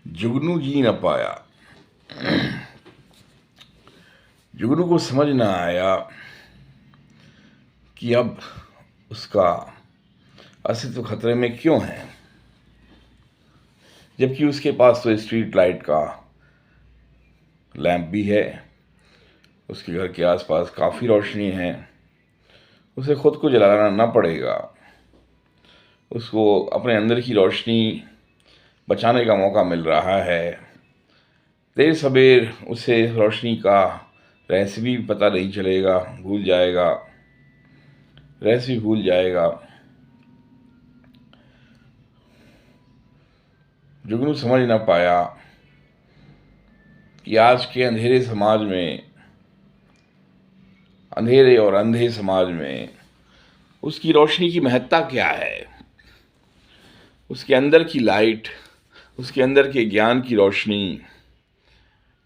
जुगनू जी न पाया। जुगनू को समझ न आया कि अब उसका अस्तित्व खतरे में क्यों है, जबकि उसके पास तो स्ट्रीट लाइट का लैंप भी है, उसके घर के आसपास काफ़ी रोशनी है, उसे खुद को जलाना ना पड़ेगा, उसको अपने अंदर की रोशनी बचाने का मौका मिल रहा है। देर सबेर उसे रोशनी का रहस्य भी पता नहीं चलेगा, रहस्य भी भूल जाएगा। जुगनू समझ न पाया कि आज के अंधेरे और अंधे समाज में उसकी रोशनी की महत्ता क्या है। उसके अंदर की लाइट, उसके अंदर के ज्ञान की रोशनी,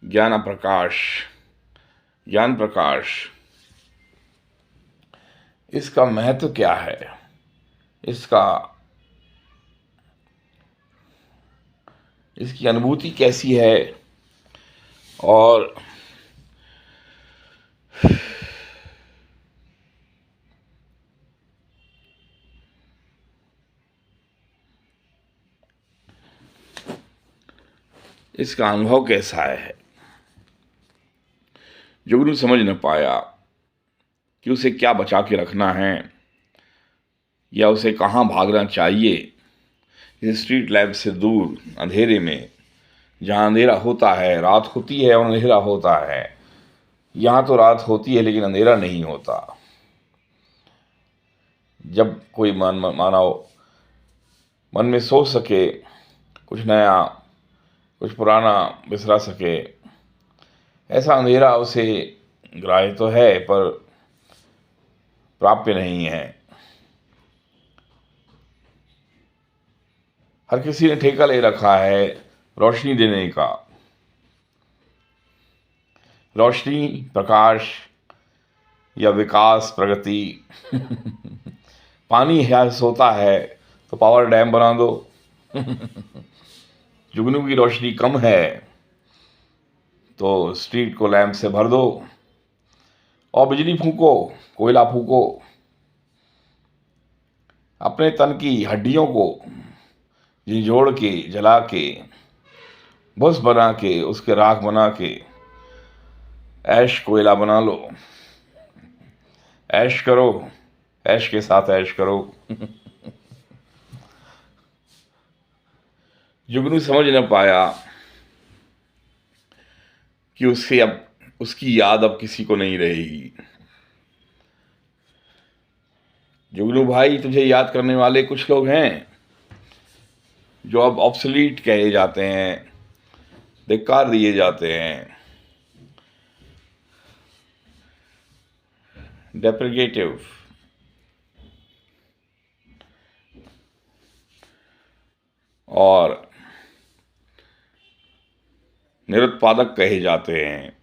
ज्ञान प्रकाश, इसका महत्व क्या है, इसकी अनुभूति कैसी है, और इसका अनुभव कैसा है। जुगनू समझ न पाया कि उसे क्या बचा के रखना है या उसे कहाँ भागना चाहिए। इस स्ट्रीट लैम्प से दूर अंधेरे में, जहाँ अंधेरा होता है, रात होती है और अंधेरा होता है। यहाँ तो रात होती है लेकिन अंधेरा नहीं होता। जब कोई मानव मन में सोच सके, कुछ नया, कुछ पुराना बिसरा सके, ऐसा अंधेरा उसे ग्राह्य तो है पर प्राप्य नहीं है। हर किसी ने ठेका ले रखा है रोशनी देने का। रोशनी, प्रकाश या विकास, प्रगति। पानी यहाँ सोता है तो पावर डैम बना दो। जुगनू की रोशनी कम है तो स्ट्रीट को लैंप से भर दो और बिजली फूको, कोयला फूको। अपने तन की हड्डियों को झिझोड़ के, जला के, भुस बना के, उसके राख बना के ऐश कोयला बना लो। ऐश करो, ऐश के साथ ऐश करो। जुगनू समझ न पाया कि उसकी याद अब किसी को नहीं रहेगी। जुगनू भाई, तुझे याद करने वाले कुछ लोग हैं जो अब ऑब्सोलीट कहे जाते हैं, धिक्कार दिए जाते हैं, डेप्रिकेटिव, और निरुत्पादक कहे जाते हैं।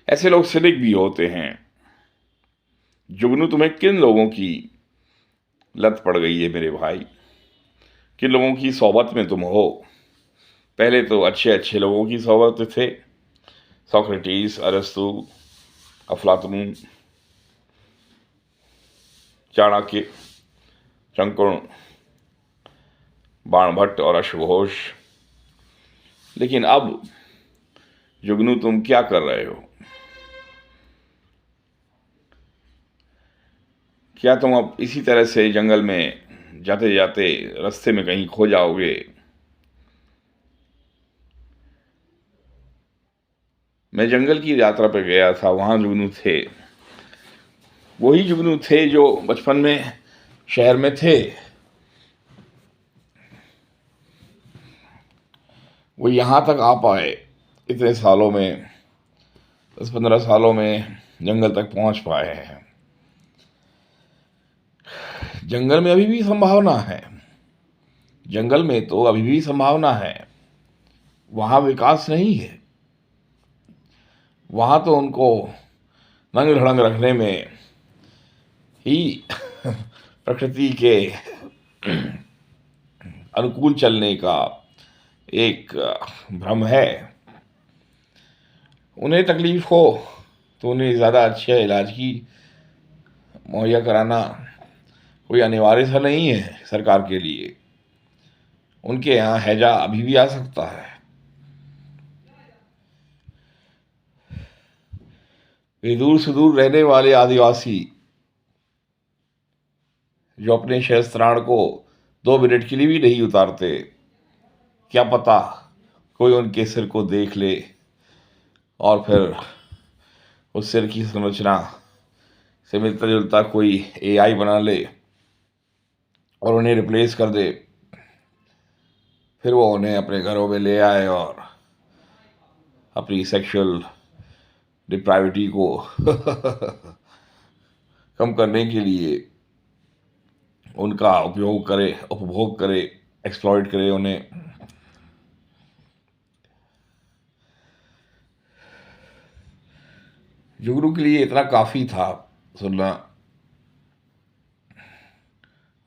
ऐसे लोग सिनिक भी होते हैं। जुगनू, तुम्हें किन लोगों की लत पड़ गई है मेरे भाई? किन लोगों की सोबत में तुम हो? पहले तो अच्छे अच्छे लोगों की सोबत थे, सोक्रेटिस, अरस्तु, अफलातून, चाणक्य, शंकुर, बाणभट्ट और अश्वघोष। लेकिन अब जुगनू, तुम क्या कर रहे हो? क्या तुम अब इसी तरह से जंगल में जाते जाते रास्ते में कहीं खो जाओगे? मैं जंगल की यात्रा पर गया था, वहां जुगनू थे। वही जुगनू थे जो बचपन में शहर में थे। वो यहाँ तक आ पाए इतने सालों में, 10-15 सालों में जंगल तक पहुंच पाए हैं। जंगल में अभी भी संभावना है, जंगल में तो अभी भी संभावना है। वहां विकास नहीं है, वहां तो उनको नंग धड़ंग रखने में ही प्रकृति के अनुकूल चलने का एक भ्रम है। उन्हें तकलीफ हो तो उन्हें ज़्यादा अच्छे इलाज की मुहैया कराना कोई अनिवार्य सा नहीं है सरकार के लिए। उनके यहाँ हैजा अभी भी आ सकता है। वे दूर सुदूर रहने वाले आदिवासी जो अपने शस्त्राण को 2 मिनट के लिए भी नहीं उतारते, क्या पता कोई उनके सिर को देख ले और फिर उस सिर की संरचना से मिलता जुलता कोई एआई बना ले और उन्हें रिप्लेस कर दे। फिर वो उन्हें अपने घरों में ले आए और अपनी सेक्सुअल डिप्राइविटी को कम करने के लिए उनका उपयोग करे, उपभोग करे, एक्सप्लॉइट करे उन्हें। जुगनू के लिए इतना काफ़ी था सुनना,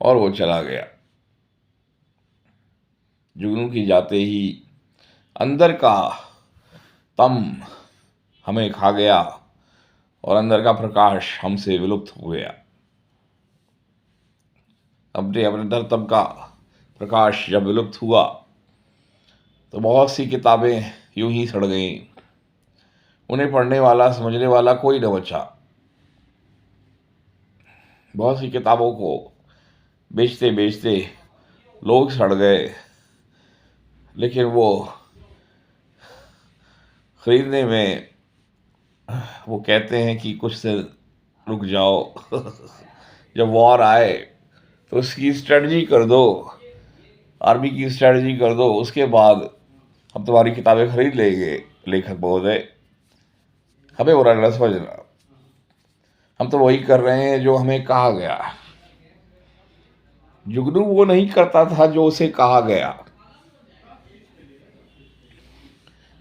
और वो चला गया। जुगनू की जाते ही अंदर का तम हमें खा गया और अंदर का प्रकाश हमसे विलुप्त हो गया। अपने अपने तम का प्रकाश जब विलुप्त हुआ तो बहुत सी किताबें यूं ही सड़ गईं। उन्हें पढ़ने वाला, समझने वाला कोई न बचा। बहुत सी किताबों को बेचते बेचते लोग सड़ गए, लेकिन वो खरीदने में वो कहते हैं कि कुछ से रुक जाओ। जब वॉर आए तो उसकी स्ट्रेटजी कर दो, आर्मी की स्ट्रेटजी कर दो, उसके बाद हम तुम्हारी किताबें खरीद लेंगे। लेखक महोदय, हमें बुरा न समझना, हम तो वही कर रहे हैं जो हमें कहा गया। जुगनू वो नहीं करता था जो उसे कहा गया।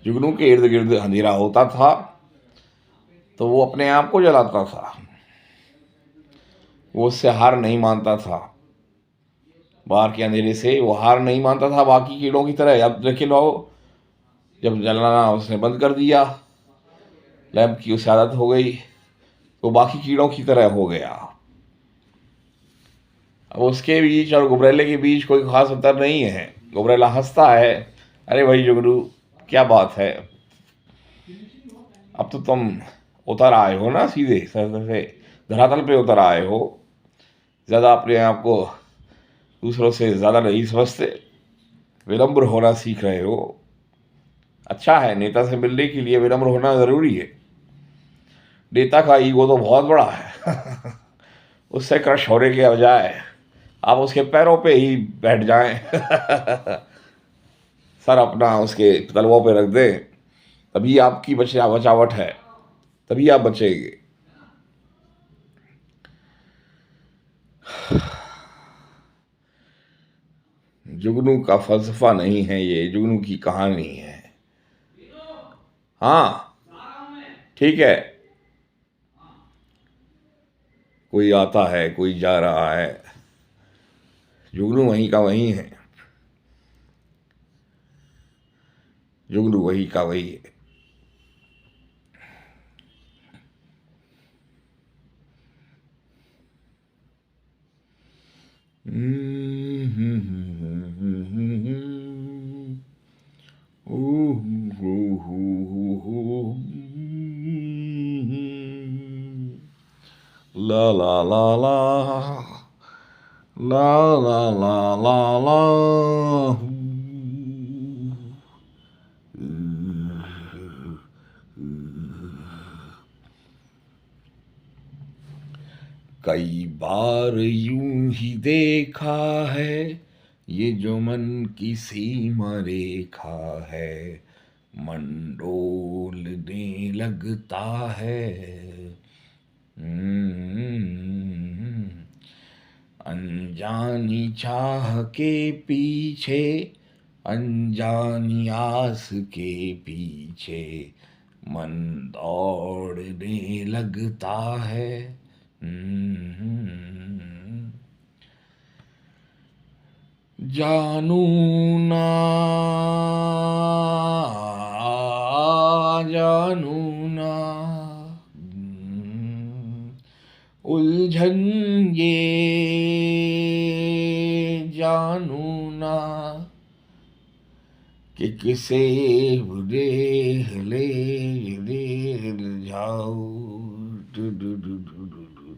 जुगनू के इर्द गिर्द अंधेरा होता था तो वो अपने आप को जलाता था। वो उससे हार नहीं मानता था। बाहर के अंधेरे से वो हार नहीं मानता था बाकी कीड़ों की तरह। अब लेकिन वो जब जलाना उसने बंद कर दिया, लैंप की उसे आदत हो गई, तो बाकी कीड़ों की तरह हो गया। अब उसके बीच और गुबरेले के बीच कोई खास अंतर नहीं है। गुबरेला हंसता है, अरे भाई जुगनू, क्या बात है, अब तो तुम उतर आए हो ना, सीधे सर से धरातल पे उतर आए हो। ज़्यादा अपने आप को दूसरों से ज़्यादा नहीं समझते, विनम्र होना सीख रहे हो। अच्छा है, नेता से मिलने के लिए विनम्र होना ज़रूरी है। नेता का ईगो तो बहुत बड़ा है। उससे क्रश होने के बजाय आप उसके पैरों पे ही बैठ जाएं। सर अपना उसके तलवों पे रख दें, तभी आपकी बचावट है, तभी आप बचेंगे। जुगनू का फलसफा नहीं है ये, जुगनू की कहानी है। हाँ ठीक है, कोई आता है, कोई जा रहा है, जुगनू वहीं का वहीं है। जुगनू वही का वही है। La la la la la la la la la. कई बार यूं ही देखा है, ये जो मन की सीमा रेखा है, मन डोलने लगता है। अनजानी चाह के पीछे, अनजानी आस के पीछे, मन दौड़ने लगता है। जानू ना कि किसे बुरे ले ले जाओ, do do do do do do,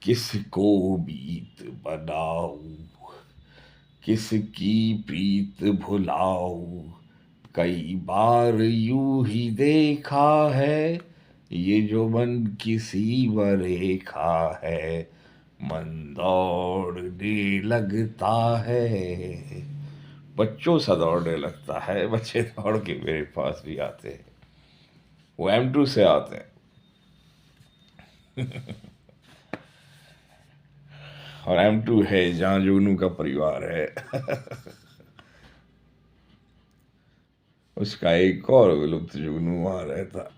किसको बीत बनाऊं, किसकी प्रीत भुलाऊं। कई बार यूं ही देखा है, ये जो मन किसी व रेखा है, मन दौड़ने लगता है। बच्चों सा दौड़ने लगता है, बच्चे दौड़ के मेरे पास भी आते हैं, वो M2 से आते हैं। और M2 है जहाँ जुगनू का परिवार है। उसका एक और विलुप्त जुगनू वहां रहता।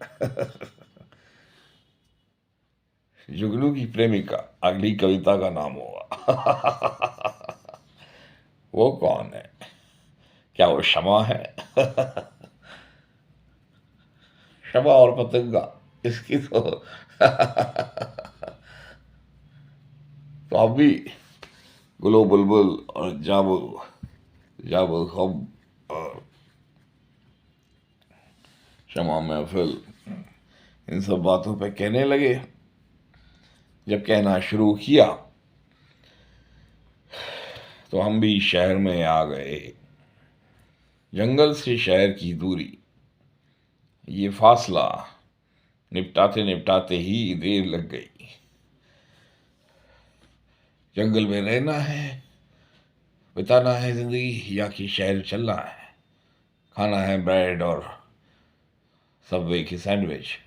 जुगनू की प्रेमिका अगली कविता का नाम होगा। वो कौन है? क्या वो क्षमा है? क्षमा और पतंगा, इसकी तो तो अब भी गुलो बुलबुल और जाबुल जाबुल हम और क्षमा महफिल इन सब बातों पे कहने लगे। जब कहना शुरू किया तो हम भी शहर में आ गए। जंगल से शहर की दूरी, ये फासला निपटाते निपटाते ही देर लग गई। जंगल में रहना है, बिताना है जिंदगी, या कि शहर चलना है, खाना है ब्रेड और सबवे की सैंडविच,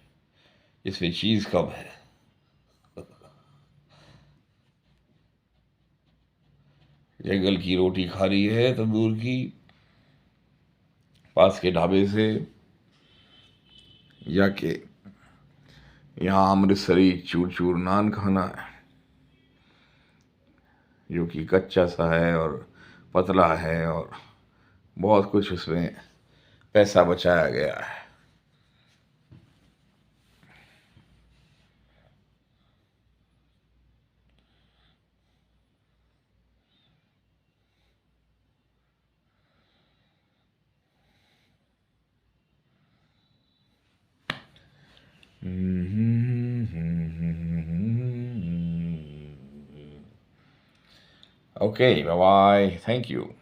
इसमें चीज कब है। जंगल की रोटी खा रही है तंदूर की, पास के ढाबे से, या कि यहाँ अमृतसरी चूर चूर नान खाना है, जो कि कच्चा सा है और पतला है और बहुत कुछ उसमें पैसा बचाया गया है। Okay, bye bye. Thank you.